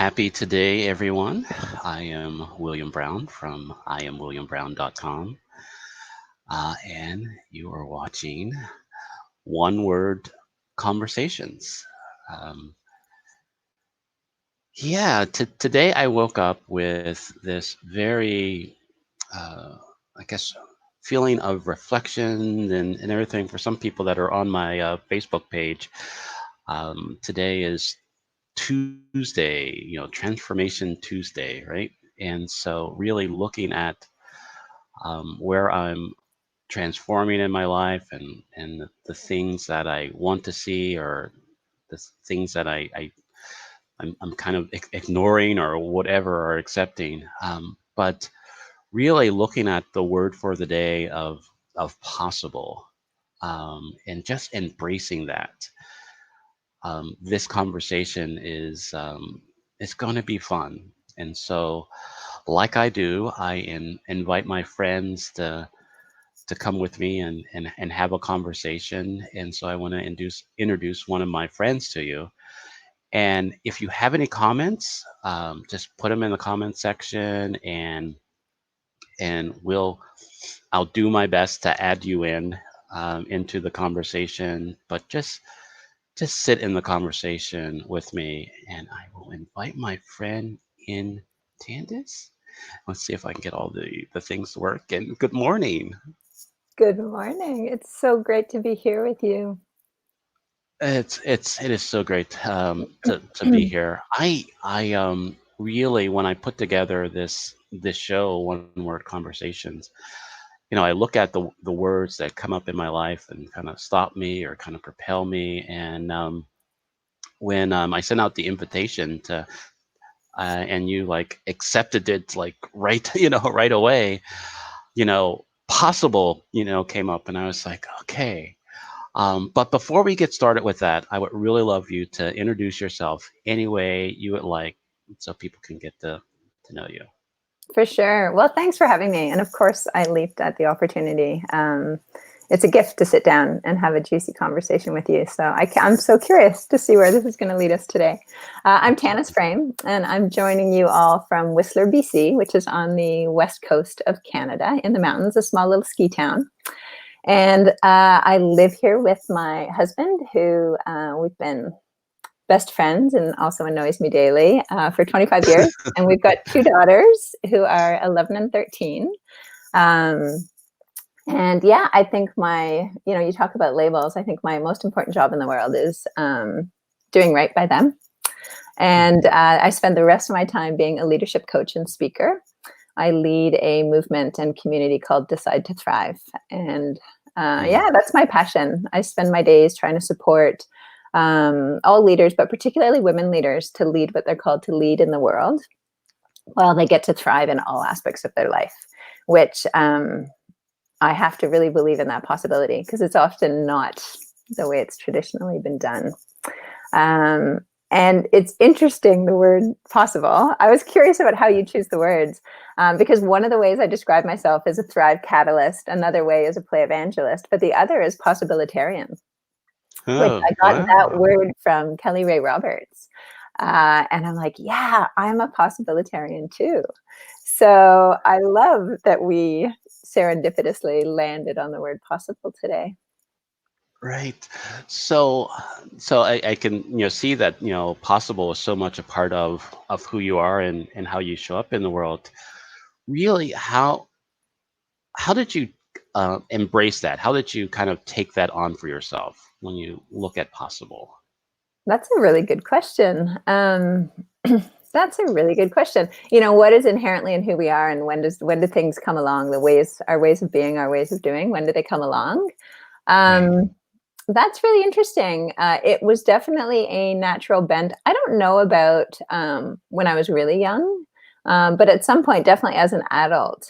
Happy today, everyone. I am William Brown from IamWilliamBrown.com, and you are watching One Word Conversations. Um, today I woke up with this very, uh, I guess, feeling of reflection and everything for some people that are on my Facebook page. Today is Tuesday, Transformation Tuesday, right? And so, really looking at where I'm transforming in my life and the things that I want to see or things that I'm kind of ignoring or whatever or accepting. But really looking at the word for the day of possible, and just embracing that. This conversation is it's going to be fun. And so, like I do, invite my friends to come with me and have a conversation. And so I want to introduce one of my friends to you. And if you have any comments, just put them in the comment section, and I'll do my best to add you in into the conversation. But just sit in the conversation with me, and I will invite my friend in. Tandis. Let's see if I can get all the things to work. And good morning. Good morning. It's so great to be here with you. It is so great to be here. I really, when I put together this show, One Word Conversations, I look at the words that come up in my life and kind of stop me or kind of propel me. And when I sent out the invitation to and you like accepted it like right right away, possible came up, and I was like, okay. But before we get started with that, I would really love you to introduce yourself any way you would like, so people can get to know you. For sure. Well, thanks for having me. And of course, I leaped at the opportunity. It's a gift to sit down and have a juicy conversation with you. So I'm so curious to see where this is going to lead us today. I'm Tanis Absolutely. Frame, and I'm joining you all from Whistler, BC, which is on the west coast of Canada in the mountains, a small little ski town. And I live here with my husband, who we've been best friends and also annoys me daily for 25 years. And we've got two daughters who are 11 and 13. Um, and yeah, I think you talk about labels. I think my most important job in the world is doing right by them. And I spend the rest of my time being a leadership coach and speaker. I lead a movement and community called Decide to Thrive. And Mm. that's my passion. I spend my days trying to support all leaders, but particularly women leaders, to lead what they're called to lead in the world while they get to thrive in all aspects of their life, which I have to really believe in that possibility, because it's often not the way it's traditionally been done. And it's interesting, the word possible. I was curious about how you choose the words, because one of the ways I describe myself is a thrive catalyst, another way is a play evangelist, but the other is possibilitarian, which Oh, I got that wow. word from Kelly Ray Roberts. And I'm like, yeah, I'm a possibilitarian too. So I love that we serendipitously landed on the word possible today. Right. So, so I can see that possible is so much a part of who you are and how you show up in the world. Really, how did you embrace that? How did you kind of take that on for yourself when you look at possible? That's a really good question. That's a really good question. What is inherently in who we are, and when do things come along? Our ways of being, our ways of doing. When do they come along? Right. Um, that's really interesting. It was definitely a natural bent. I don't know about when I was really young, but at some point, definitely as an adult.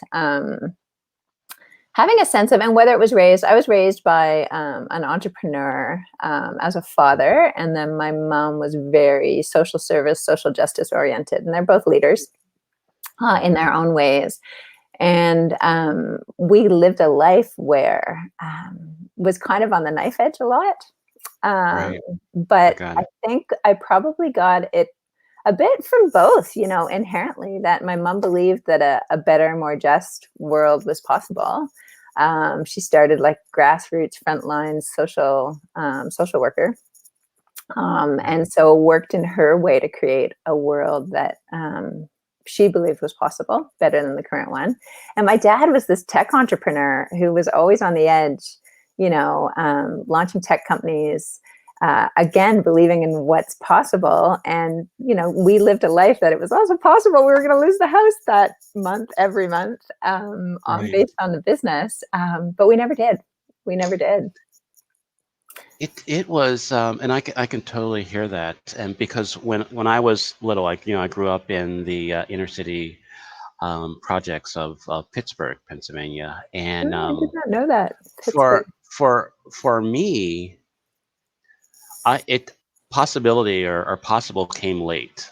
Having a sense of, and whether I was raised by an entrepreneur as a father, and then my mom was very social service, social justice oriented, and they're both leaders in their own ways. And we lived a life where was kind of on the knife edge a lot. Um, Right. I but got I it. think I probably got it A bit from both, you know, inherently that my mom believed that a better, more just world was possible. She started like grassroots, frontline social worker, and so worked in her way to create a world that she believed was possible, better than the current one. And my dad was this tech entrepreneur who was always on the edge, you know, launching tech companies, again, believing in what's possible. And, you know, we lived a life that it was also possible we were going to lose the house that month, every month, Right. based on the business. But we never did. We never did. It was, and I can totally hear that. And because when I was little, like, I grew up in the inner city projects of Pittsburgh, Pennsylvania, and Oh, I did not know that. Pittsburgh. for me, I it possibility or possible came late,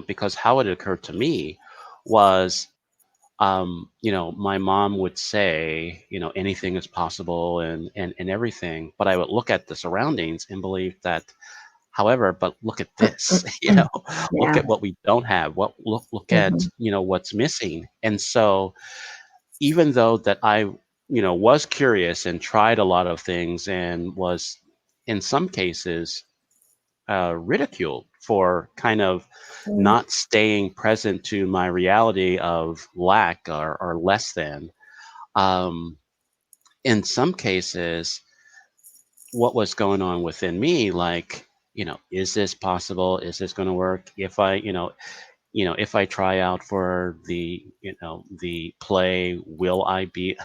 because how it occurred to me was, my mom would say, anything is possible and everything, but I would look at the surroundings and believe that, however, but look at this, look Yeah. at what we don't have, look at, Mhm. what's missing. And so even though that I, was curious and tried a lot of things and was in some cases ridiculed for kind of Mm, not staying present to my reality of lack or less than. Um, in some cases, what was going on within me, like, is this possible? Is this going to work? If I, if I try out for the play, will I be,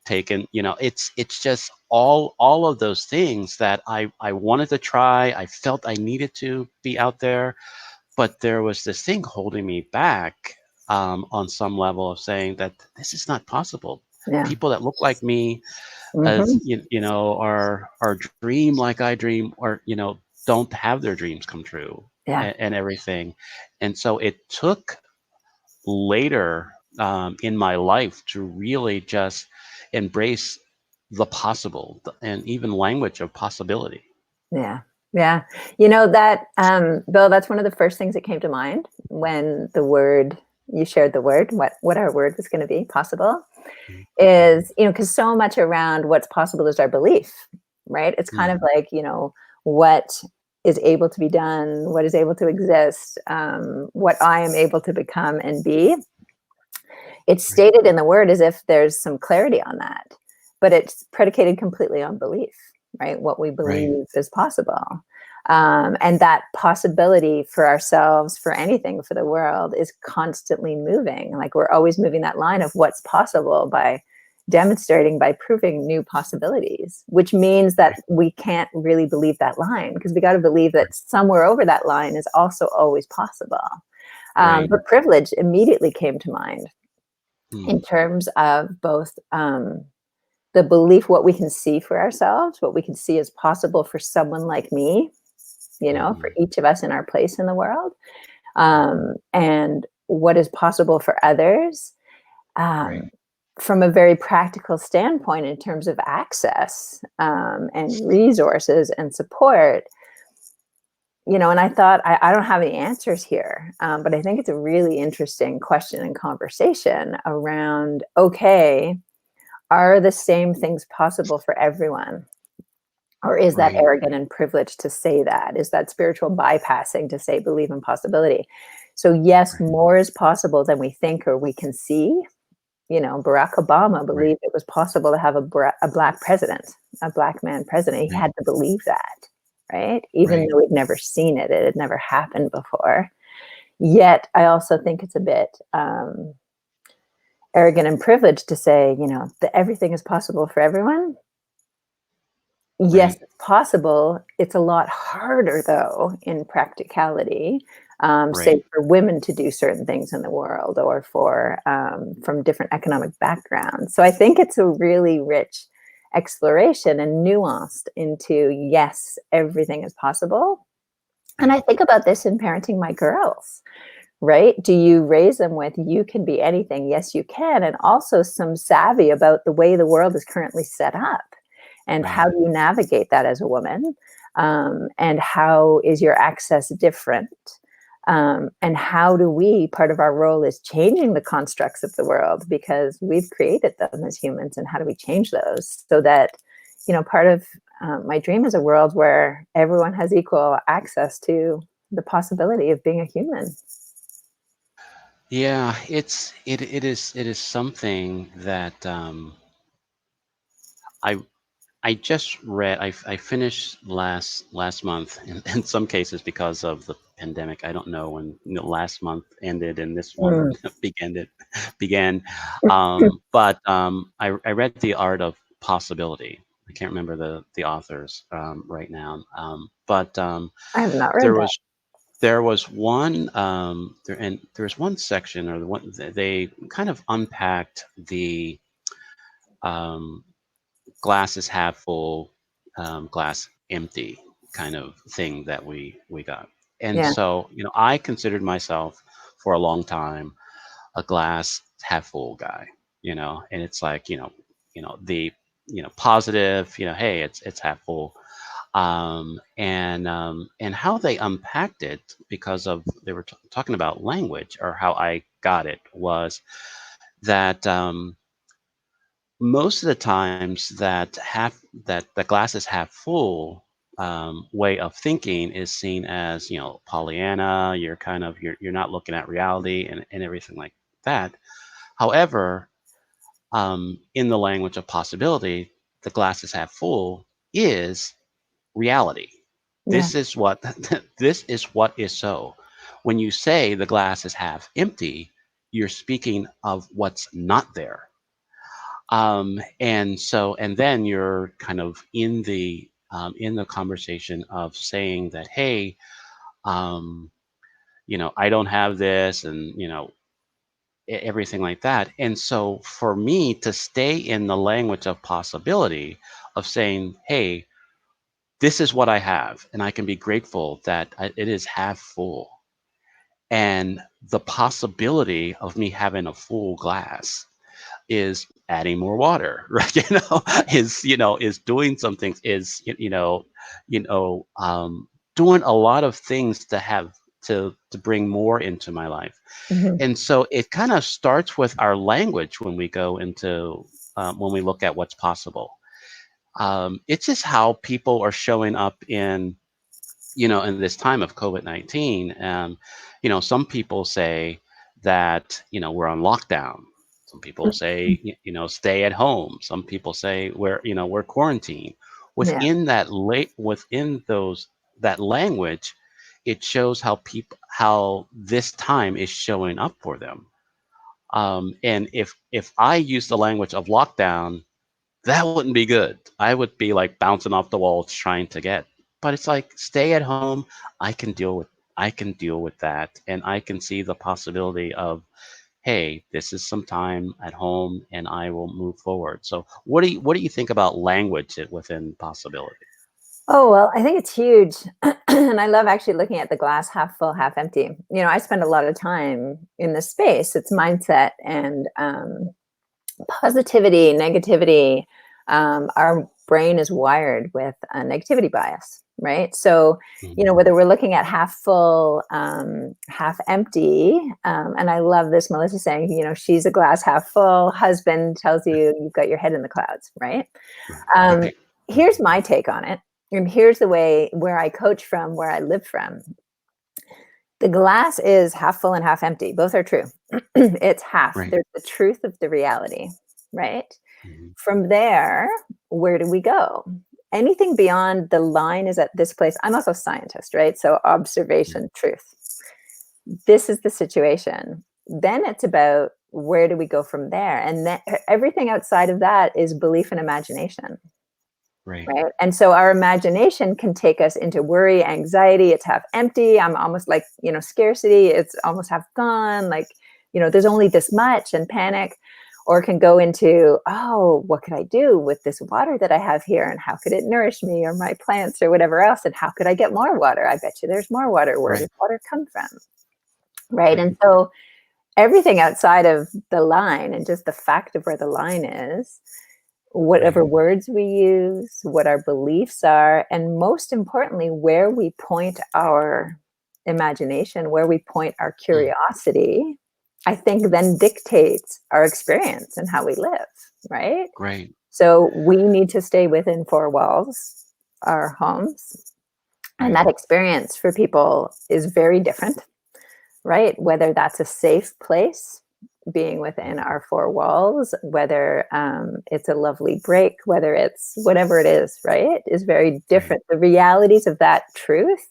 taken? It's just all of those things that I wanted to try. I felt I needed to be out there, but there was this thing holding me back, on some level of saying that this is not possible. yeah. People that look like me, as Mhm. are dream like I dream, or don't have their dreams come true, Yeah. and everything. And so it took later, in my life to really just embrace the possible, and even language of possibility. Yeah. Yeah. You know that, Bill, that's one of the first things that came to mind when you shared the word, what our word was going to be, possible, Mhm. is, you know, because so much around what's possible is our belief, right? It's kind of Mhm. like, you know, what is able to be done, what is able to exist, what I am able to become and be. It's Right. stated in the word as if there's some clarity on that, but it's predicated completely on belief, right? What we Right. believe is possible. And that possibility for ourselves, for anything, for the world is constantly moving. Like we're always moving that line of what's possible by demonstrating, by proving new possibilities, which means that Right. we can't really believe that line because we got to believe that somewhere over that line is also always possible. Right. But privilege immediately came to mind in Mm. terms of both the belief, what we can see for ourselves, what we can see as possible for someone like me, you know, for Mhm. each of us in our place in the world, Mhm. and what is possible for others, Right. um, from a very practical standpoint in terms of access, and resources and support. You know, and I thought, I don't have any answers here, but I think it's a really interesting question and conversation around, okay, are the same things possible for everyone? Or is that Right. arrogant and privileged to say that? Is that spiritual bypassing to say believe in possibility? So, yes, Right. more is possible than we think or we can see. You know, Barack Obama Right. believed it was possible to have a black president, a black man president. He Right. had to believe that, right? Even Right. though we'd never seen it, it had never happened before. Yet, I also think it's a bit arrogant and privileged to say, you know, that everything is possible for everyone. Yes, Right. it's possible. It's a lot harder, though, in practicality, say Right. for women to do certain things in the world or for from different economic backgrounds. So I think it's a really rich exploration and nuanced into, yes, everything is possible. And Right. I think about this in parenting my girls, right? Do you raise them with you can be anything? Yes, you can. And also some savvy about the way the world is currently set up And how Right. do you navigate that as a woman? And how is your access different? And how do we, part of our role is changing the constructs of the world because we've created them as humans. And how do we change those so that, part of my dream is a world where everyone has equal access to the possibility of being a human. Yeah, it is something that I I just read. I finished last month. In some cases, because of the pandemic, I don't know when last month ended and this one Mm. began. But I read The Art of Possibility. I can't remember the authors right now. But I have not read there that. was there was one there's one section, or the one they kind of unpacked the um, glass is half full, glass empty kind of thing that we got. And Yeah, so, I considered myself for a long time a glass half full guy, and it's like, the positive, hey, it's half full. And how they unpacked it, because of they were talking about language, or how I got it was that most of the times that the glass is half full way of thinking is seen as, Pollyanna. You're kind of you're not looking at reality and everything like that. However, in the language of possibility, the glass is half full is reality. yeah, This is what is so. When you say the glass is half empty, you're speaking of what's not there. And then you're kind of in the conversation of saying that, hey, um, I don't have this, and everything like that. And so for me to stay in the language of possibility, of saying, hey, this is what I have, and I can be grateful that it is half full, and the possibility of me having a full glass is adding more water, right? Is doing some things, is you know doing a lot of things to have to bring more into my life. hmm, And so it kind of starts with our language when we go into when we look at what's possible. It's just how people are showing up in this time of COVID-19. Some people say that, we're on lockdown. Some people say, stay at home. Some people say we're quarantined. yeah. Within that language, it shows how this time is showing up for them. And if I use the language of lockdown, that wouldn't be good. I would be like bouncing off the walls trying to get. But it's like, stay at home. I can deal with I can deal with that, and I can see the possibility of, hey, this is some time at home, and I will move forward. So what do you think about language within possibility? Oh, well, I think it's huge. And I love actually looking at the glass half full, half empty. I spend a lot of time in this space. It's mindset and positivity, negativity. Our brain is wired with a negativity bias, right? So, Mhm. whether we're looking at half full, half empty, and I love this, Melissa saying, she's a glass half full, husband tells you you've got your head in the clouds, right? Um, Right. Here's my take on it. And here's the way where I coach from, where I live from. The glass is half full and half empty. Both are true. It's half. Right. There's the truth of the reality, right? Mhm. From there, where do we go? Anything beyond the line is at this place. I'm also a scientist, right? So Right. observation, truth. This is the situation. Then it's about where do we go from there? And then everything outside of that is belief and imagination. Right. Right. And so our imagination can take us into worry, anxiety. It's half empty. I'm almost like, scarcity. It's almost half gone. Like, there's only this much, and panic. Or can go into, oh, what could I do with this water that I have here? And how could it nourish me or my plants or whatever else? And how could I get more water? I bet you there's more water. Where Right. does water come from? Right. Right. And so everything outside of the line and just the fact of where the line is, whatever Right. words we use, what our beliefs are, and most importantly, where we point our imagination, where we point our Mm. curiosity, I think then dictates our experience and how we live, right? Right. So we need to stay within four walls, our homes, and Right. that experience for people is very different, right? Whether that's a safe place, being within Mm. our four walls, whether it's a lovely break, whether it's whatever it is, right, is very Right. different. The realities of that truth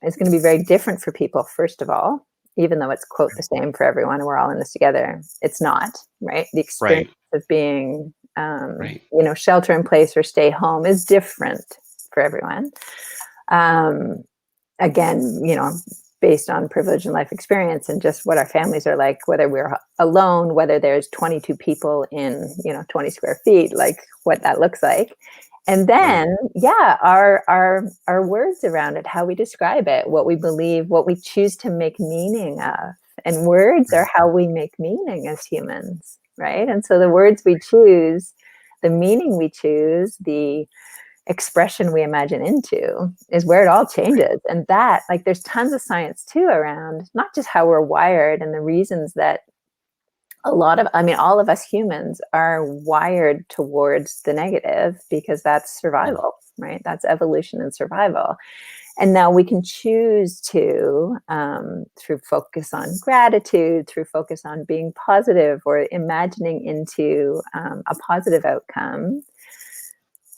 is going to be very different for people, first of all, even though it's, quote, the same for everyone and we're all in this together. It's not, right? The experience Right. of being, Right. shelter in place or stay home is different for everyone. Um, Again, based on privilege and life experience and just what our families are like, whether we're alone, whether there's 22 people in, 20 square feet, like what that looks like. And Right. then, yeah, our words around it, how we describe it, what we believe, what we choose to make meaning of. And words are Right. how we make meaning as humans, right? And so the words we choose, the meaning we choose, the expression we imagine into is where it all Right. changes. And that, like, there's tons of science too around not just how we're wired and the reasons that all of us humans are wired towards the negative because that's Mm. survival, right? That's evolution and survival. And now we can choose to, through focus on gratitude, through focus on being positive or imagining into a positive outcome,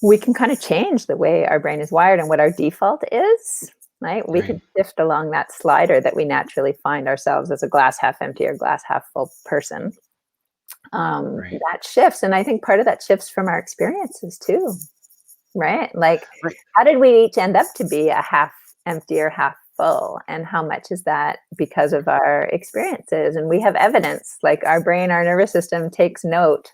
we can kind of change the way our brain is wired and what our default is, right? We can Right. shift along that slider that we naturally find ourselves as a glass half empty or glass half full person. Right. That shifts. And I think part of that shifts from our experiences too, right? Like, Right. how did we each end up to be a half empty or half full? And how much is that because of our experiences? And we have evidence, like our brain, our nervous system takes note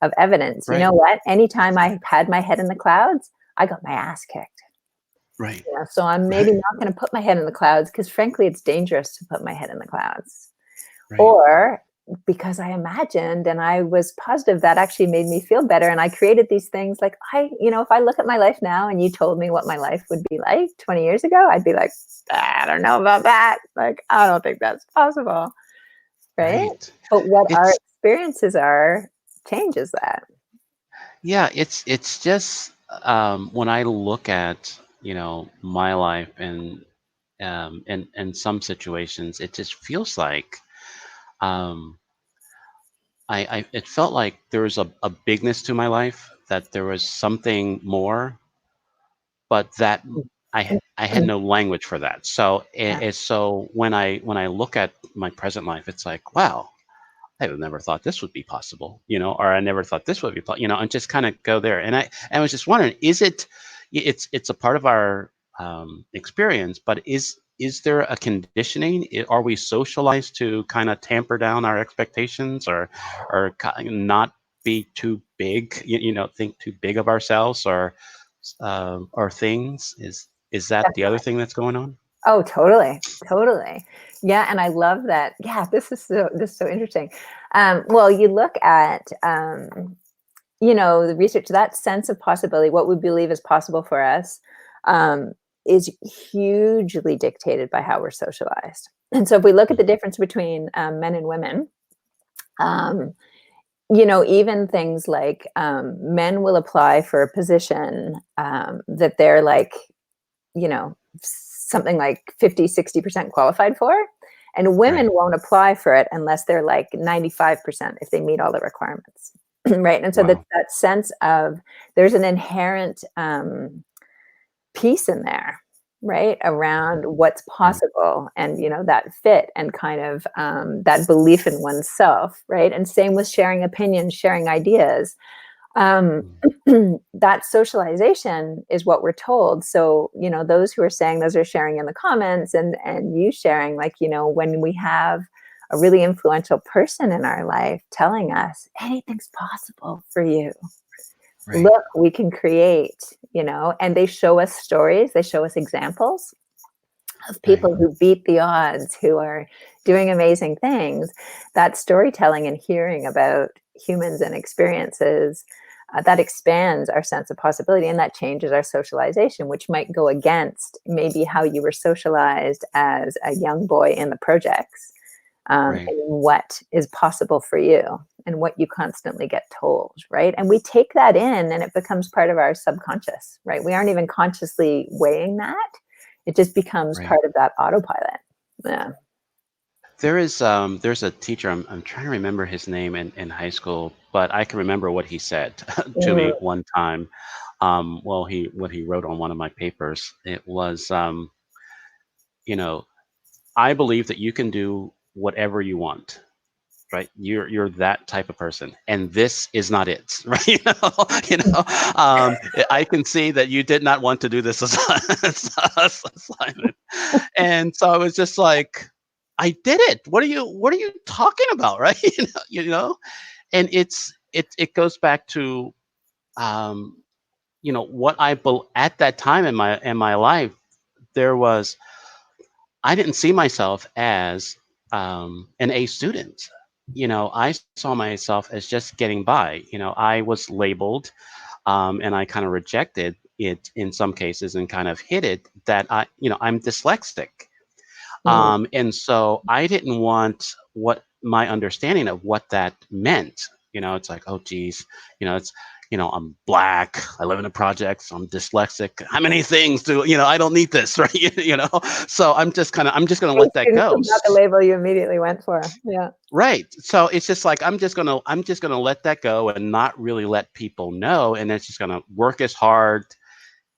of evidence. You Right. know what? Anytime I had my head in the clouds, I got my ass kicked. Right. So I'm maybe Right. not going to put my head in the clouds because, frankly, it's dangerous to put my head in the clouds. Right. Or because I imagined and I was positive, that actually made me feel better. And I created these things like, if I look at my life now and you told me what my life would be like 20 years ago, I'd be like, I don't know about that. Like, I don't think that's possible. Right. Right. But what our It's experiences are changes that. Yeah, it's just when I look at, my life and in some situations, it just feels like um I it felt like there was a bigness to my life, that there was something more, but that I had no language for that. So Yeah. so when I look at my present life, it's like, wow, I would never thought this would be possible, or I never thought this would be, and just kind of go there. And I was just wondering, is it, it's a part of our experience, but is there a conditioning? Are we socialized to kind of tamper down our expectations, or not be too big, think too big of ourselves, or things? Is that the other thing that's going on? Oh, totally, totally. Yeah, and I love that. Yeah, this is so interesting. Well, you look at the research, that sense of possibility, what we believe is possible for us, um, is hugely dictated by how we're socialized. And so, if we look at the Mhm. difference between men and women, um, even things like men will apply for a position that they're like something like 50, 60% qualified for. And women Right. won't apply for it unless they're like 95% if they meet all the requirements. Right. And so Wow. that sense of there's an inherent piece in there, right, around what's Right. possible and, that fit and kind of that belief in oneself. Right. And same with sharing opinions, sharing ideas, um, Mm. that socialization is what we're told. So, those who are saying, those are sharing in the comments, and you sharing, like, when we have a really influential person in our life telling us anything's possible for you. Right. Look, we can create, and they show us stories, they show us examples of Right. people who beat the odds, who are doing amazing things. That storytelling and hearing about, humans and experiences, that expands our sense of possibility, and that changes our socialization, which might go against maybe how you were socialized as a young boy in the projects, Right. and what is possible for you and what you constantly get told, right? And we take that in and it becomes part of our subconscious, right? We aren't even consciously weighing that. It just becomes Right. part of that autopilot. Yeah. There's a teacher, I'm trying to remember his name in high school, but I can remember what he said to Mm, me one time. Well, he what he wrote on one of my papers. It was, you know, I believe that you can do whatever you want, right? You're that type of person, and this is not it, right? I can see that you did not want to do this assignment, and so I was just like, I did it. What are you talking about, right? And it goes back to, um, what at that time in my life, there was I didn't see myself as, an A student. I saw myself as just getting by. I was labeled, and I kind of rejected it in some cases and kind of hid it that I'm dyslexic. mm, And so I didn't want what my understanding of what that meant. It's like, oh, geez, it's, I'm black. I live in the projects. I'm dyslexic. How many things I don't need this, right? So I'm just going to A let that student go. was not the label you immediately went for. Yeah. Right. So it's just like I'm just going to let that go and not really let people know. And it's just going to work as hard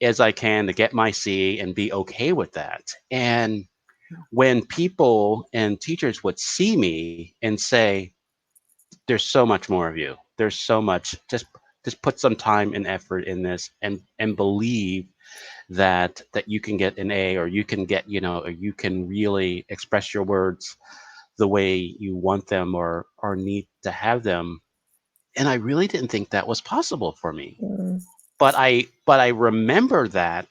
as I can to get my C and be okay with that. And when people and teachers would see me and say, there's so much more of you, there's so much, just put some time and effort in this, and believe that you can get an A, or you can get, or you can really express your words the way you want them, or need to have them. And I really didn't think that was possible for me, Mm. but I remember that,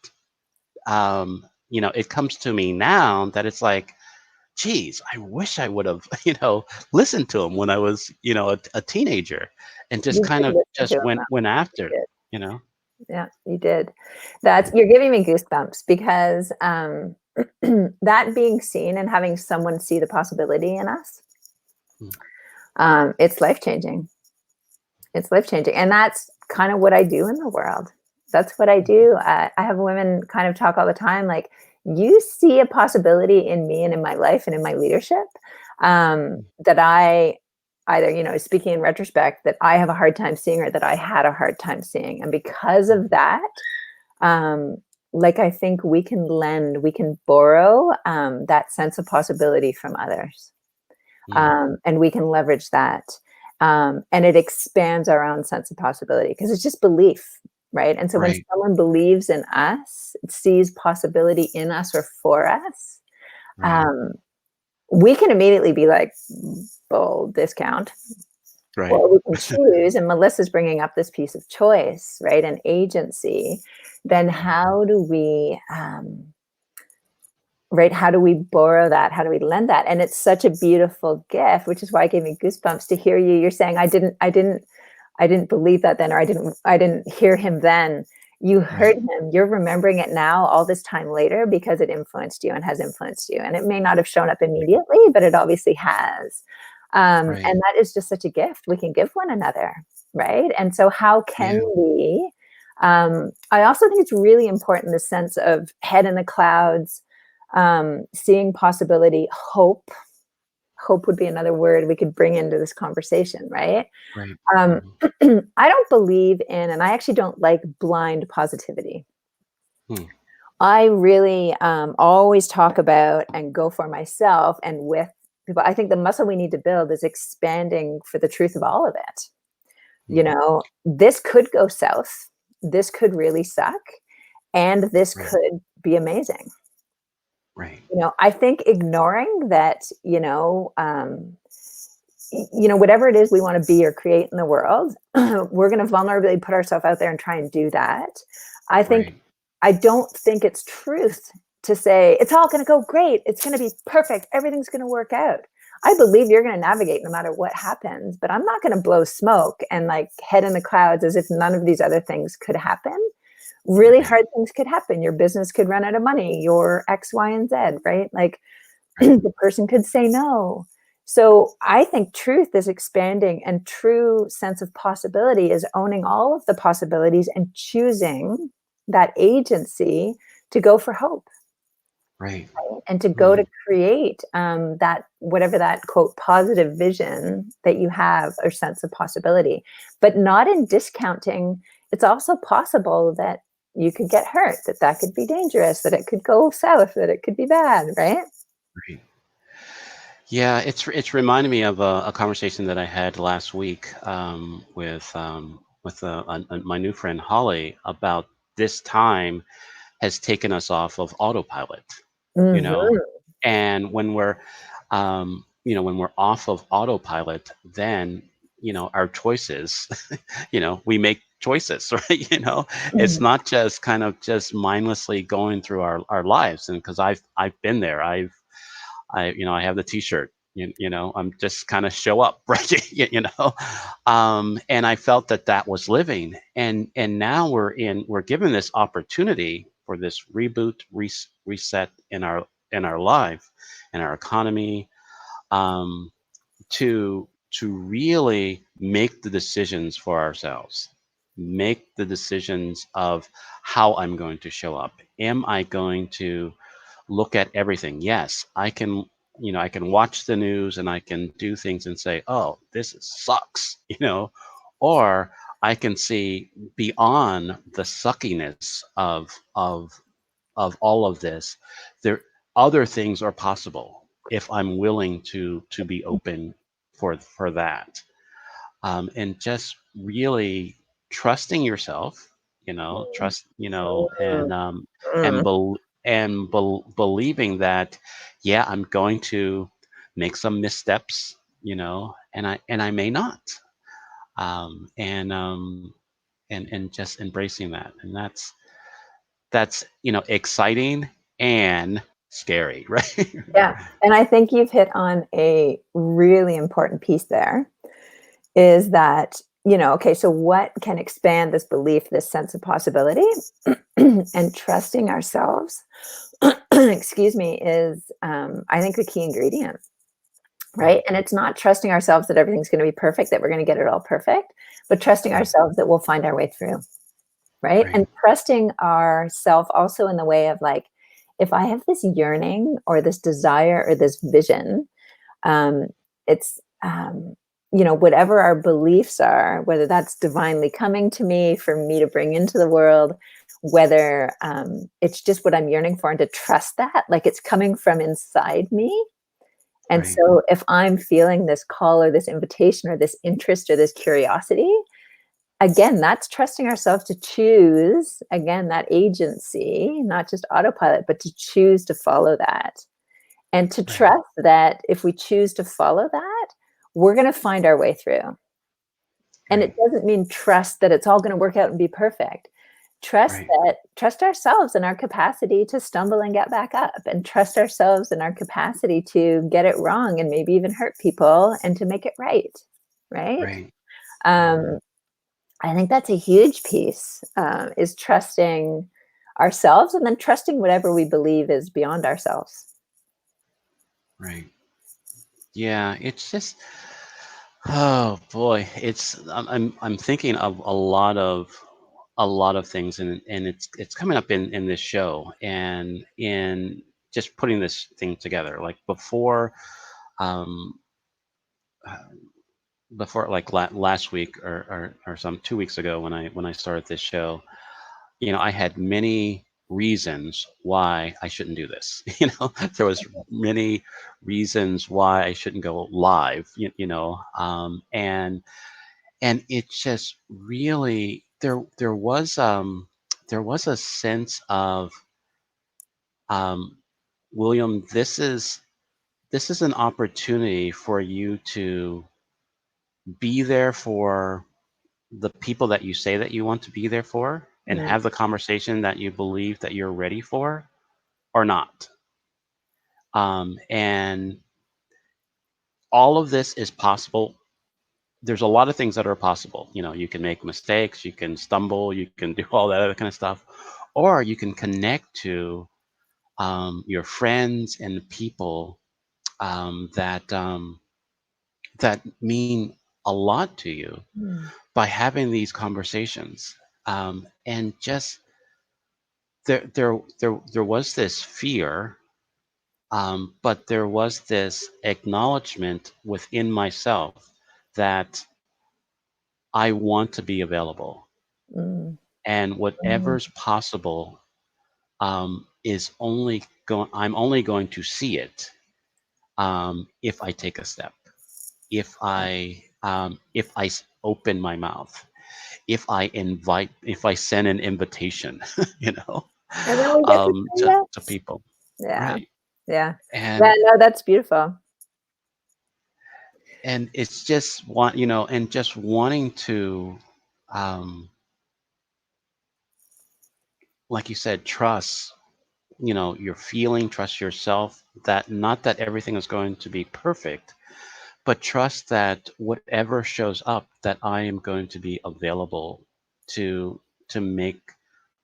it comes to me now that it's like, geez, I wish I would have, listened to him when I was, a teenager, and just You kind did of listen to just him, went though. went You after, did. you know. Yeah, you did. You're giving me goosebumps because that being seen and having someone see the possibility in us, Mm, it's life changing. It's life changing, and that's kind of what I do in the world. That's what I do. I have women kind of talk all the time, like, you see a possibility in me and in my life and in my leadership, mm, that I either, speaking in retrospect, that I have a hard time seeing or that I had a hard time seeing, and because mm, of that, um, like, I think we can borrow, that sense of possibility from others, mm. and we can leverage that, and it expands our own sense of possibility because it's just belief, right? And so when Right, someone believes in us, sees possibility in us or for us, right, um, we can immediately be like, bull discount, right, or we can choose. And Melissa's bringing up this piece of choice, right, and agency. Then mhm, how do we right, how do we borrow that, how do we lend that? And it's such a beautiful gift, which is why it gave me goosebumps to hear you're saying, I didn't believe that then, or I didn't hear him then. You heard right, him, you're remembering it now all this time later because it influenced you and has influenced you, and it may not have shown up right, immediately, but it obviously has. right, And that is just such a gift we can give one another, right? And so how can yeah, we I also think it's really important, the sense of head in the clouds, seeing possibility, hope would be another word we could bring into this conversation, right? right, um, mhm, I don't believe in, and I actually don't like blind positivity. hmm, I really always talk about and go for myself and with people. I think the muscle we need to build is expanding for the truth of all of it. hmm, This could go south. This could really suck. And this right, could be amazing. right, I think ignoring that, whatever it is we want to be or create in the world, we're going to vulnerably put ourselves out there and try and do that. I think, right, I don't think it's truth to say it's all going to go great. It's going to be perfect. Everything's going to work out. I believe you're going to navigate no matter what happens, but I'm not going to blow smoke and like head in the clouds as if none of these other things could happen. Really Right. hard things could happen. Your business could run out of money, your X, Y, and Z, right? Like Right. the person could say no. So I think truth is expanding, and true sense of possibility is owning all of the possibilities and choosing that agency to go for hope, Right. and to go to Mm. create that, whatever that quote positive vision that you have, or sense of possibility, but not in discounting. It's also possible that you could get hurt, that that could be dangerous, that it could go south, that it could be bad, right? Right. Yeah, it's reminded me of a conversation that I had last week with my new friend Holly about this time has taken us off of autopilot, you know, Hmm. and when we're off of autopilot, then our choices, we make choices, right? It's not just kind of just mindlessly going through our lives, and because I've been there, I have the T-shirt. I'm just kind of show up, right? And I felt that that was living, and now we're given this opportunity for this reboot, reset in our life, in our economy, um, to really make the decisions for ourselves, make the decisions of how I'm going to show up. Am I going to look at everything? Yes, I can watch the news and I can do things and say, "Oh, sucks," or I can see beyond the suckiness of all of this. There other things are possible if I'm willing to be open for that, and just really trusting yourself, trust, and Mm. believing that, yeah, I'm going to make some missteps, and I may not, and just embracing that, and that's exciting and scary, right? Yeah. And I think you've hit on a really important piece there, is that, okay, so what can expand this belief, this sense of possibility, and trusting ourselves, excuse me, is, I think, the key ingredient, right? Right, And it's not trusting ourselves that everything's going to be perfect, that we're going to get it all perfect, but trusting right, ourselves that we'll find our way through. Right? right, And trusting ourself also in the way of like, if I have this yearning or this desire or this vision, um, it's, whatever our beliefs are, whether that's divinely coming to me for me to bring into the world, whether it's just what I'm yearning for, and to trust that, like it's coming from inside me. And right, so if I'm feeling this call or this invitation or this interest or this curiosity, again, that's trusting ourselves to choose, again, that agency, not just autopilot, but to choose to follow that. And to right, trust that if we choose to follow that, we're going to find our way through. And it right, doesn't mean trust that it's all going to work out and be perfect. right, Trust ourselves in our capacity to stumble and get back up, and trust ourselves in our capacity to get it wrong and maybe even hurt people and to make it right. Right. right. Mm, Um, I think that's a huge piece, is trusting ourselves, and then trusting whatever we believe is beyond ourselves. right. Yeah, it's just, oh boy, I'm thinking of a lot of things, and it's coming up in this show, and in just putting this thing together, like um uh, before, like last week, or some 2 weeks ago, when I started this show. I had many reasons why I shouldn't do this. There was many reasons why I shouldn't go live. And it just really, there was a sense of, um, William, this is an opportunity for you to be there for the people that you say that you want to be there for, and Mm, have the conversation that you believe that you're ready for, or not. And all of this is possible. There's a lot of things that are possible. You know, you can make mistakes, you can stumble, you can do all that other kind of stuff, or you can connect to your friends and people that mean a lot to you Mm, by having these conversations. And just there was this fear, but there was this acknowledgement within myself that I want to be available, mm, and mm, whatever's possible is only going. I'm only going to see it if I take a step, if I open my mouth, if I send an invitation, you know, and then we get to say to yes. people, Yeah, right? yeah, yeah. And No, that's beautiful. it's just want you know, and just wanting to, um, like you said, trust, your feeling, trust yourself, that not that everything is going to be perfect, but trust that whatever shows up, that I am going to be available to make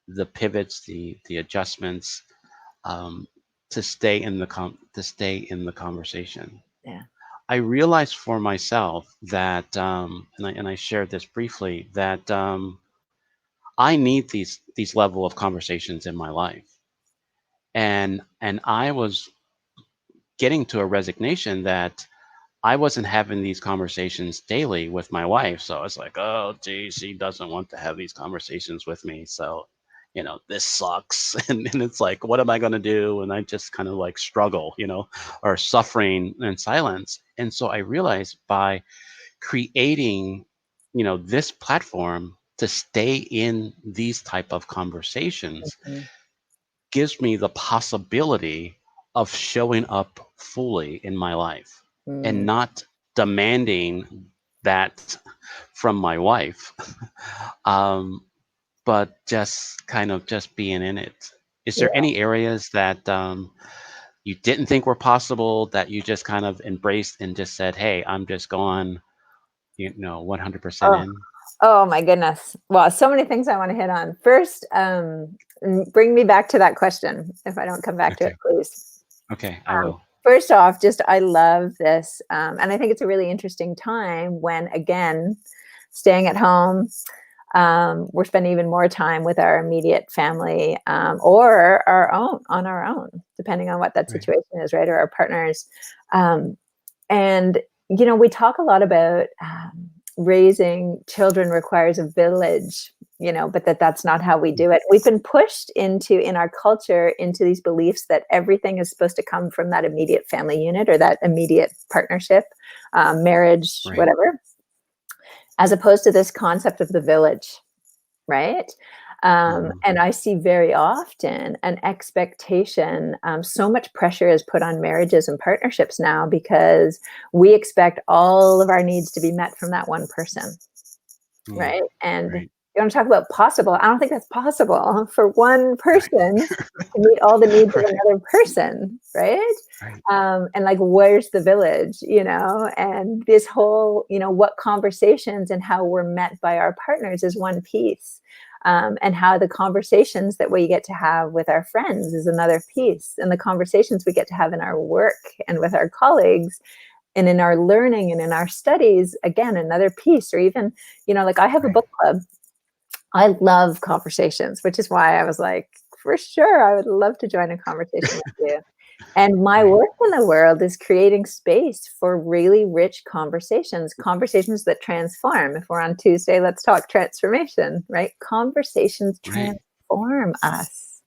the pivots, the adjustments, um, to stay in the conversation. Yeah. I realized for myself that, and I shared this briefly, that I need these level of conversations in my life, and I was getting to a resignation that I wasn't having these conversations daily with my wife. So I was like, oh, gee, she doesn't want to have these conversations with me. So, this sucks. And it's like, what am I going to do? And I just kind of like struggle, or suffering in silence. And so I realized by creating, this platform to stay in these type of conversations Mhm. gives me the possibility of showing up fully in my life Mm, and not demanding that from my wife, um, but just kind of just being in it. Is there yeah. any areas that you didn't think were possible that you just kind of embraced and just said, "Hey, I'm just going, 100% Oh, in"? oh my goodness. Well, so many things I want to hit on. First, bring me back to that question if I don't come back to it, Okay, please. okay, I Um, will. First off, just I love this, and I think it's a really interesting time when, again, staying at home, we're spending even more time with our immediate family, or on our own, depending on what that Right, situation is, right, or our partners. Um, and we talk a lot about raising children requires a village, but that's not how we mm, do it. We've been pushed into in our culture into these beliefs that everything is supposed to come from that immediate family unit or that immediate partnership, marriage, right, whatever, as opposed to this concept of the village, right? hmm, And I see very often an expectation. So much pressure is put on marriages and partnerships now because we expect all of our needs to be met from that one person, mm, right? And right, you want to talk about possible? I don't think that's possible for one right, person to meet all the needs of right, another person, right? right, And like, where's the village, And this whole, what conversations and how we're met by our partners is one piece. And how the conversations that we get to have with our friends is another piece. And the conversations we get to have in our work and with our colleagues and in our learning and in our studies, again, another piece. Or even, like I have a right, book club. I love conversations, which is why I was like, for sure, I would love to join a conversation with you. And my right, work in the world is creating space for really rich conversations, conversations that transform. If we're on Tuesday, let's talk transformation, right? Conversations right, transform us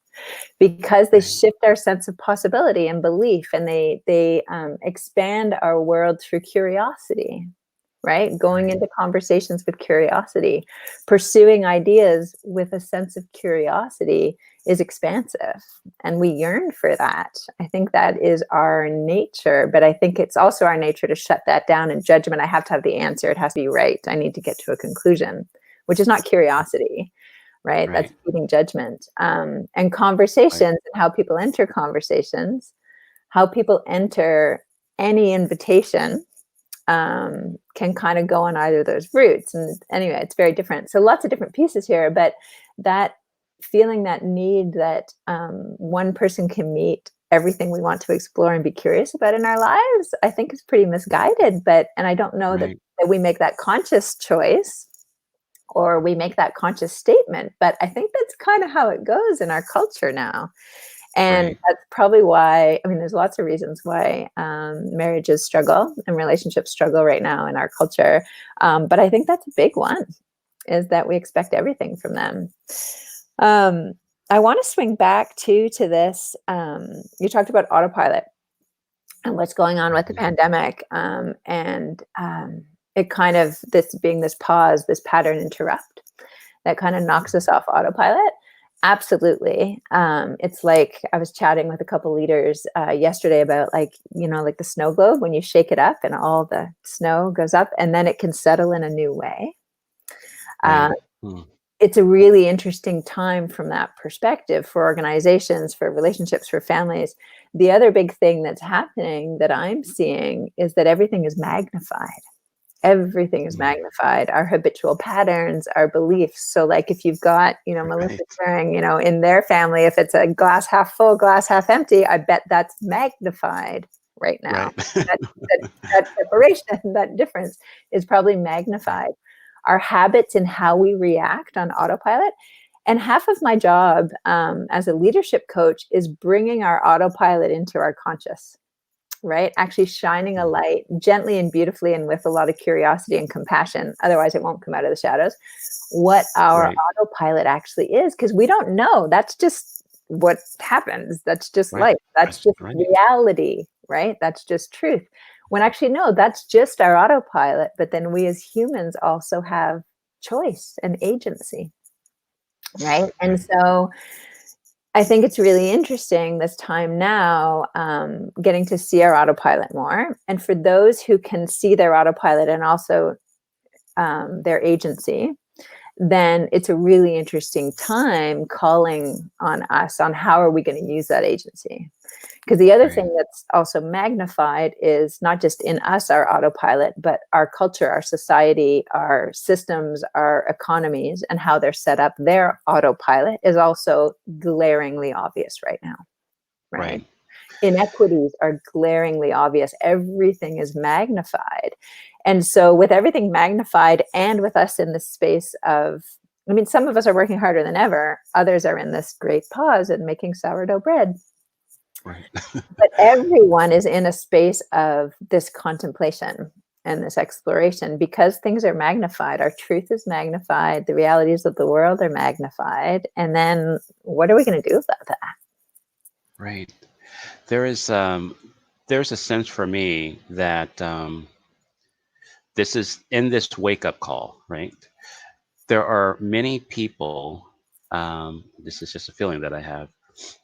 because they right, shift our sense of possibility and belief, and they expand our world through curiosity, right? Going right, into conversations with curiosity, pursuing ideas with a sense of curiosity is expansive, and we yearn for that. I think that is our nature, but I think it's also our nature to shut that down in judgment. I have to have the answer. It has to be right. I need to get to a conclusion, which is not curiosity, right? That's right, feeding judgment. And right, conversations and how people enter conversations, how people enter any invitation. can kind of go on either of those routes. And anyway, it's very different. So lots of different pieces here, but that feeling, that need that one person can meet everything we want to explore and be curious about in our lives, I think is pretty misguided. And I don't know that, Right. that we make that conscious choice or we make that conscious statement, but I think that's kind of how it goes in our culture now. And Right. that's probably why, I mean, there's lots of reasons why marriages struggle and relationships struggle right now in our culture. But I think that's a big one, is that we expect everything from them. Um, I want to swing back to this. You talked about autopilot and what's going on with the Mhm. pandemic. It kind of, this being this pause, this pattern interrupt that kind of knocks us off autopilot. Absolutely. It's like I was chatting with a couple leaders yesterday about, like, like the snow globe, when you shake it up and all the snow goes up and then it can settle in a new way. Uh, Right. Mm. it's a really interesting time from that perspective for organizations, for relationships, for families. The other big thing that's happening that I'm seeing is that everything is magnified. Everything is Mm. magnified, our habitual patterns, our beliefs. So, like, if you've got, Melissa Right. sharing, in their family, if it's a glass half full, glass half empty, I bet that's magnified right now. Right. That, that separation, that difference is probably Right. magnified. Our habits and how we react on autopilot. And half of my job as a leadership coach is bringing our autopilot into our conscious, right? Actually shining a Mm. light gently and beautifully and with a lot of curiosity and compassion. Otherwise, it won't come out of the shadows. What our Right. autopilot actually is, because we don't know. That's just what happens. That's just Right. life. That's That's just right. reality, right? That's just truth. When actually, no, that's just our autopilot. But then we as humans also have choice and agency, right? And Right. so I think it's really interesting this time now, getting to see our autopilot more. And for those who can see their autopilot and also their agency, then it's a really interesting time calling on us on how are we going to use that agency. Because the other Right. thing that's also magnified is not just in us, our autopilot, but our culture, our society, our systems, our economies, and how they're set up. Their autopilot is also glaringly obvious right now, right? Right. Inequities are glaringly obvious. Everything is magnified. And so, with everything magnified and with us in this space of, I mean, some of us are working harder than ever, others are in this great pause and making sourdough bread, Right. but everyone is in a space of this contemplation and this exploration because things are magnified. Our truth is magnified. The realities of the world are magnified. And then what are we going to do about that? Right. There is there's a sense for me that this is in this wake up call, right? There are many people, this is just a feeling that I have,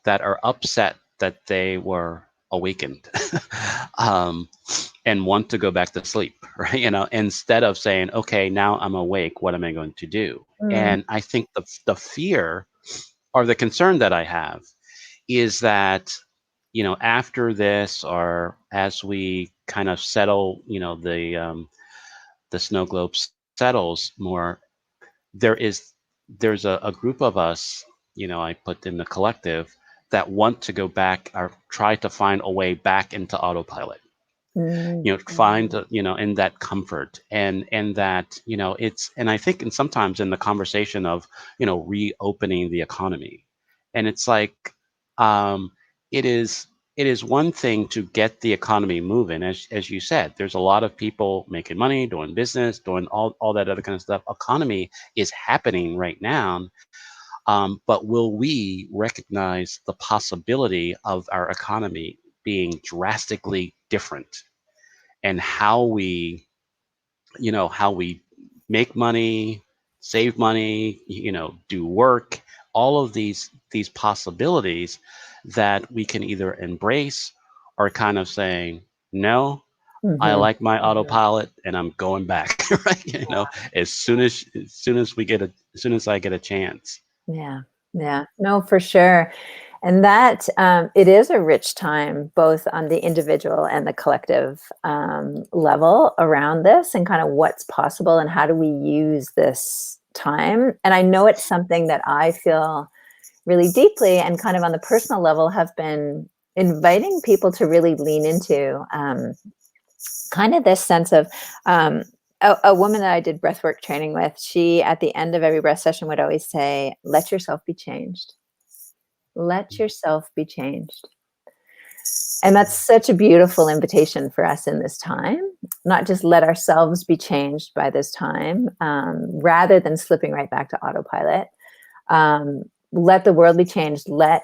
that are upset that they were awakened, um, and want to go back to sleep, right? Instead of saying, okay, now I'm awake, what am I going to do? Mm, And I think the fear or the concern that I have is that, after this, or as we kind of settle, the snow globe settles more, there is there's a group of us, I put in the collective, that want to go back or try to find a way back into autopilot, mm, find, mm, in that comfort, and that, it's, and I think, and sometimes in the conversation of, reopening the economy, and it's like, um it is it is one thing to get the economy moving, as you said, there's a lot of people making money, doing business, doing all that other kind of stuff. Economy is happening right now. But will we recognize the possibility of our economy being drastically different, and how we make money, save money, do work, all of these possibilities that we can either embrace, or kind of saying, no, I mhm. like my autopilot and I'm going back, right? As soon as I get a chance. Yeah, yeah. No, for sure. And that it is a rich time, both on the individual and the collective level around this, and kind of what's possible and how do we use this time. And I know it's something that I feel really deeply and kind of on the personal level have been inviting people to really lean into, kind of this sense of, a woman that I did breathwork training with, she at the end of every breath session would always say, let yourself be changed. Let yourself be changed. And that's such a beautiful invitation for us in this time, not just let ourselves be changed by this time, rather than slipping right back to autopilot. Let the world be changed. Let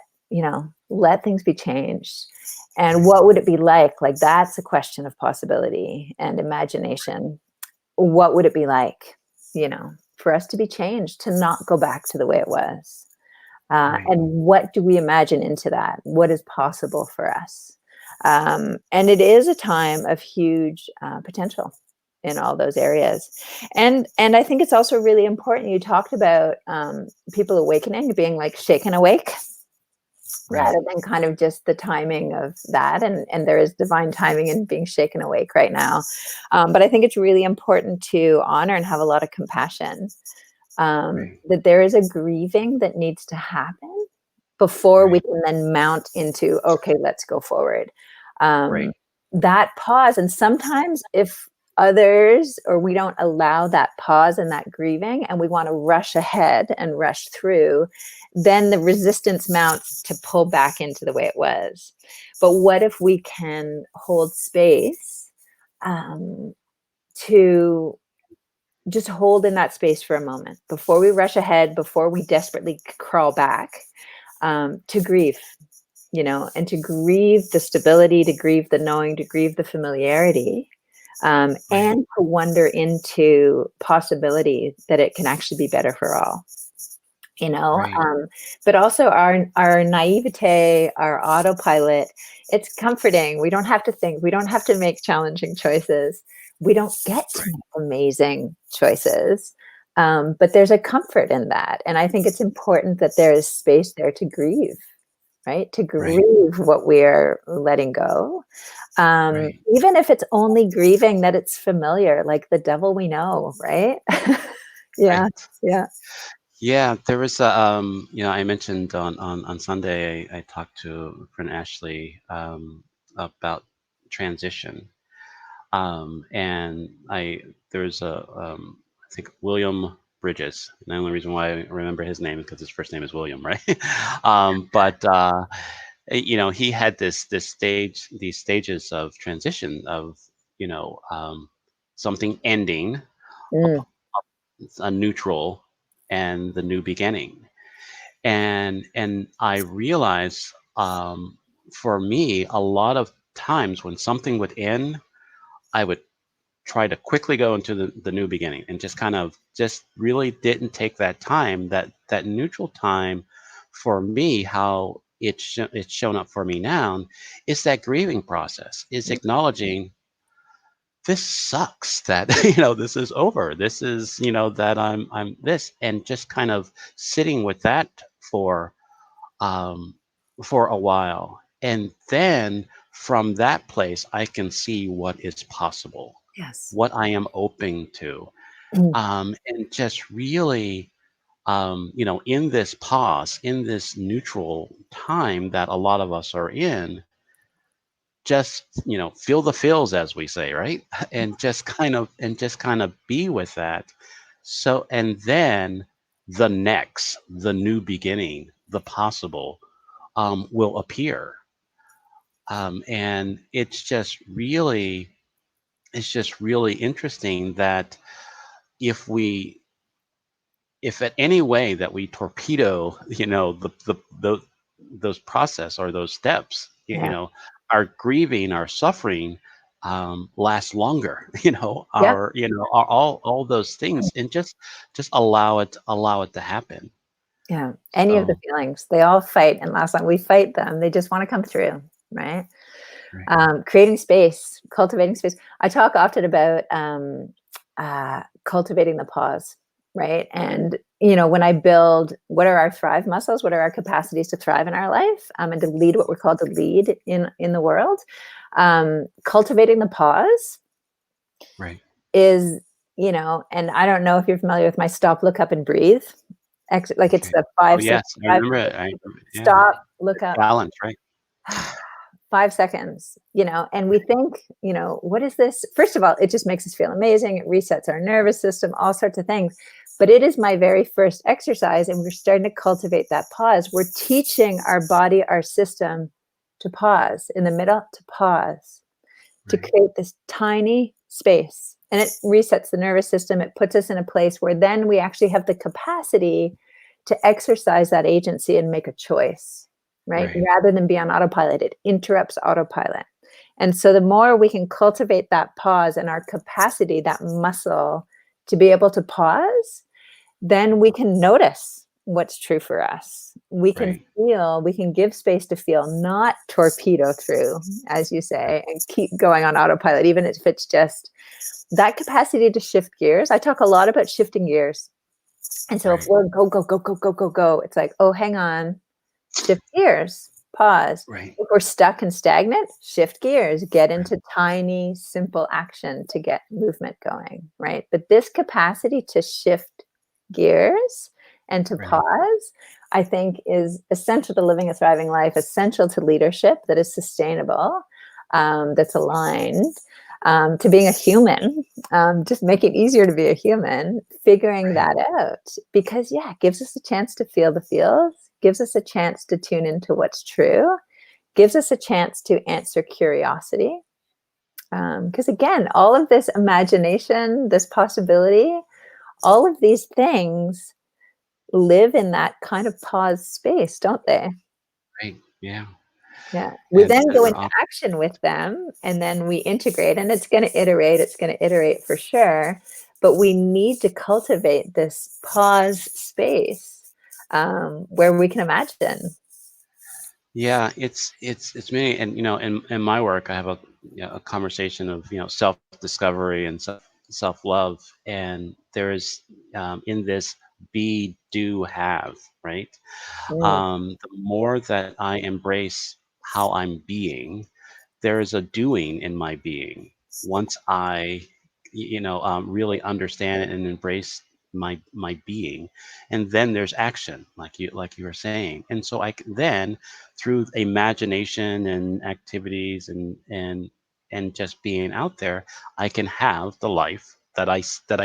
things be changed. And what would it be like? Like, that's a question of possibility and imagination. What would it be like, for us to be changed, to not go back to the way it was? Right. And what do we imagine into that? What is possible for us? And it is a time of huge potential in all those areas. And I think it's also really important. You talked about people awakening, being like shaken awake, Right. rather than kind of just the timing of that. And there is divine timing in being shaken awake right now. But I think it's really important to honor and have a lot of compassion, Right. that there is a grieving that needs to happen before we Right. can then mount into, okay, let's go forward. Um, Right. that pause, and sometimes if others or we don't allow that pause and that grieving, and we want to rush ahead and rush through, then the resistance mounts to pull back into the way it was. But what if we can hold space, to just hold in that space for a moment before we rush ahead, before we desperately crawl back, to grieve, and to grieve the stability, to grieve the knowing, to grieve the familiarity, Right. and to wonder into possibility that it can actually be better for all. you know Right. um, but also our naivete, our autopilot, it's comforting. We don't have to think, we don't have to make challenging choices, we don't get to Right. make amazing choices, but there's a comfort in that, and I think it's important that there is space there to grieve, right? To Right. grieve what we're letting go, Right. even if it's only grieving that it's familiar, like the devil we know, right? Yeah, Right. yeah. Yeah, there was a, I mentioned on Sunday, I talked to friend Ashley about transition. And there's I think William Bridges. And the only reason why I remember his name is because his first name is William, right? But he had these stages of transition of, you know, um, something ending, a, Mm, a neutral, and the new beginning. And I realized, for me, a lot of times when something would end, I would try to quickly go into the new beginning and just kind of just really didn't take that time, that neutral time. For me, how it's shown up for me now is that grieving process, is mm, acknowledging this sucks, that this is over, this is, that I'm this, and just kind of sitting with that for um, for a while. And then from that place, I can see what is possible, yes. what I am open to. Mm, And just really, in this pause, in this neutral time that a lot of us are in, just, feel the feels, as we say, right? And just kind of be with that. So, and then the new beginning, the possible, will appear. And it's just really interesting that if we, if at any way that we torpedo, those process or those steps, yeah, our grieving, our suffering, lasts longer, yeah, all those things, and just allow it to happen. yeah. Any of the So, feelings, they all fight, and last time we fight them, they just want to come through, right? right, Creating space, cultivating space. I talk often about cultivating the pause, right? And when I build, what are our thrive muscles? What are our capacities to thrive in our life? And to lead, what we're called to lead in the world. Cultivating the pause Right. is, and I don't know if you're familiar with my stop, look up, and breathe. Like it's Okay. the Oh, five yes, seconds, I five remember it. seconds, Yeah, stop, look up, balance, right? 5 seconds, and we think, what is this? First of all, it just makes us feel amazing. It resets our nervous system, all sorts of things. But it is my very first exercise, and we're starting to cultivate that pause. We're teaching our body, our system to pause in the middle, to pause, to Right, create this tiny space. And it resets the nervous system. It puts us in a place where then we actually have the capacity to exercise that agency and make a choice, right? right, Rather than be on autopilot, it interrupts autopilot. And so the more we can cultivate that pause and our capacity, that muscle to be able to pause, then we can notice what's true for us. We can right, feel, we can give space to feel, not torpedo through, as you say, and keep going on autopilot, even if it's just that capacity to shift gears. I talk a lot about shifting gears. And so if right, we're go, go, go, go, go, go, go, it's like, oh, hang on, shift gears, pause. right, If we're stuck and stagnant, shift gears, get into tiny, simple action to get movement going, right? But this capacity to shift gears and to right, pause, I think, is essential to living a thriving life, essential to leadership that is sustainable, that's aligned, to being a human, just make it easier to be a human, figuring right, that out. Because, yeah, it gives us a chance to feel the feels, gives us a chance to tune into what's true, gives us a chance to answer curiosity. Because, again, all of this imagination, this possibility, all of these things live in that kind of pause space, don't they? right, yeah, Yeah. We then and go we're into all action with them, and then we integrate, and it's going to iterate for sure. But we need to cultivate this pause space, where we can imagine. yeah, it's me, and, in my work, I have a conversation of, self-discovery and self-love, and there is, in this be, do, have, right? Mm, The more that I embrace how I'm being, there is a doing in my being. Once I, really understand and embrace my being, and then there's action, like you were saying. And so I can then, through imagination and activities and just being out there, I can have the life that I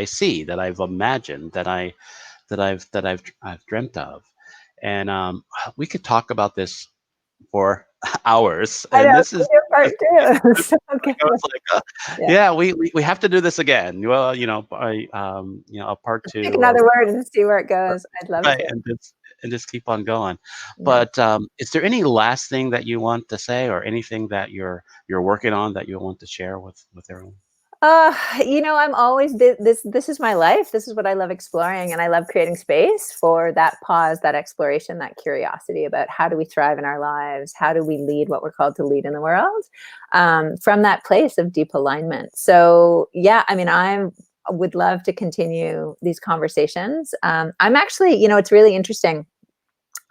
see, that I've imagined, that I've dreamt of. And we could talk about this for hours. I And know, this is your part just too. So good. I was like, Yeah. yeah, we have to do this again. Well, a part Pick two, or another word and see where it goes. I'd love right, to. and just keep on going. Yeah. But is there any last thing that you want to say, or anything that you're working on that you want to share with everyone? I'm always this is my life. This is what I love exploring, and I love creating space for that pause, that exploration, that curiosity about how do we thrive in our lives, how do we lead what we're called to lead in the world, from that place of deep alignment. So yeah, I mean, I would love to continue these conversations. I'm actually, it's really interesting.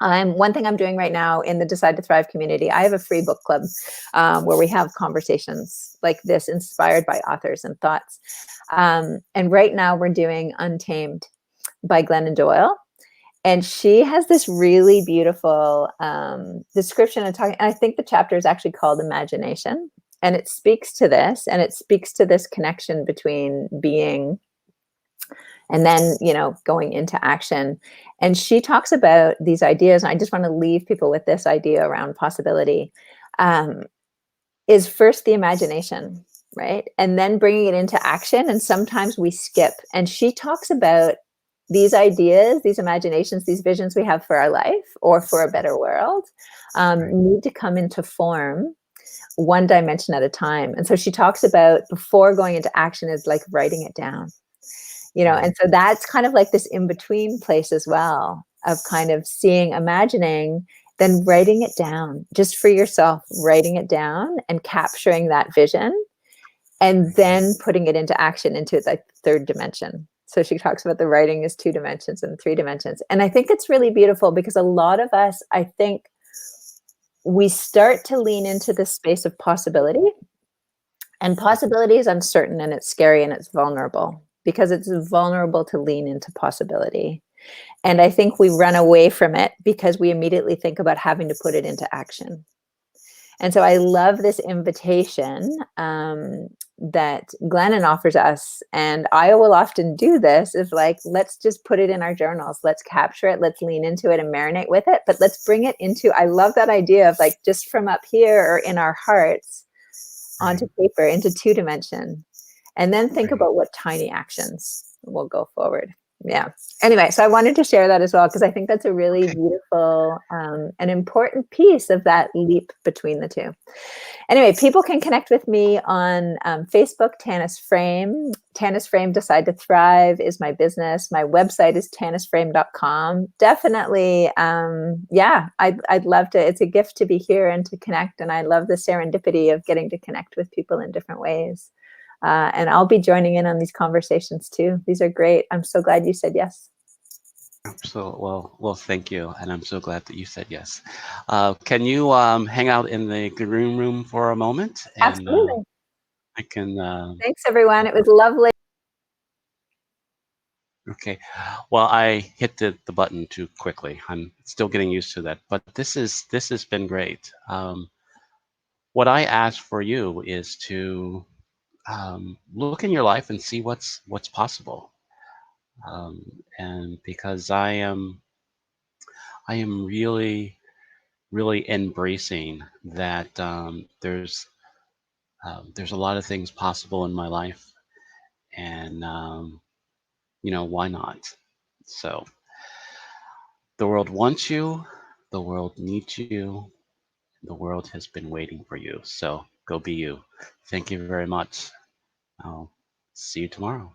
One thing I'm doing right now in the Decide to Thrive community. I have a free book club, where we have conversations like this, inspired by authors and thoughts. And right now we're doing Untamed by Glennon Doyle, and she has this really beautiful description and talking. And I think the chapter is actually called Imagination, and it speaks to this, and it speaks to this connection between being and then going into action. And she talks about these ideas, and I just want to leave people with this idea around possibility. um, is first the imagination, right, and then bringing it into action. And sometimes we skip, and she talks about these ideas, these imaginations, these visions we have for our life or for a better world, Right, need to come into form one dimension at a time. And so she talks about, before going into action, is like writing it down, right, and so that's kind of like this in between place as well, of kind of seeing, imagining, then writing it down just for yourself, writing it down and capturing that vision, and right, then putting it into action, into the third dimension. So she talks about the writing is 2 dimensions and 3 dimensions. And I think it's really beautiful because a lot of us, I think, we start to lean into this space of possibility, and possibility is uncertain and it's scary and it's vulnerable because it's vulnerable to lean into possibility. And I think we run away from it because we immediately think about having to put it into action. And so I love this invitation that Glennon offers us. And I will often do this is like, let's just put it in our journals. Let's capture it. Let's lean into it and marinate with it. But let's bring it into, I love that idea of like just from up here or in our hearts onto Right. paper, into 2 dimension. And then think Right. about what tiny actions will go forward. Yeah. Anyway, so I wanted to share that as well because I think that's a really Okay. beautiful and important piece of that leap between the two. Anyway, people can connect with me on Facebook, Tanis Frame. Tanis Frame Decide to Thrive is my business. My website is tanisframe.com. Definitely, yeah, I'd love to. It's a gift to be here and to connect. And I love the serendipity of getting to connect with people in different ways. And I'll be joining in on these conversations too. These are great. I'm so glad you said yes. So, well, thank you, and I'm so glad that you said yes. Can you hang out in the green room for a moment, and Absolutely. I can. Thanks, everyone. It was lovely. Okay. Well, I hit the button too quickly. I'm still getting used to that, but this has been great. What I ask for you is to look in your life and see what's possible. And because I am really embracing that there's a lot of things possible in my life, and why not? So the world wants you, the world needs you, the world has been waiting for you. So go be you. Thank you very much. I'll see you tomorrow.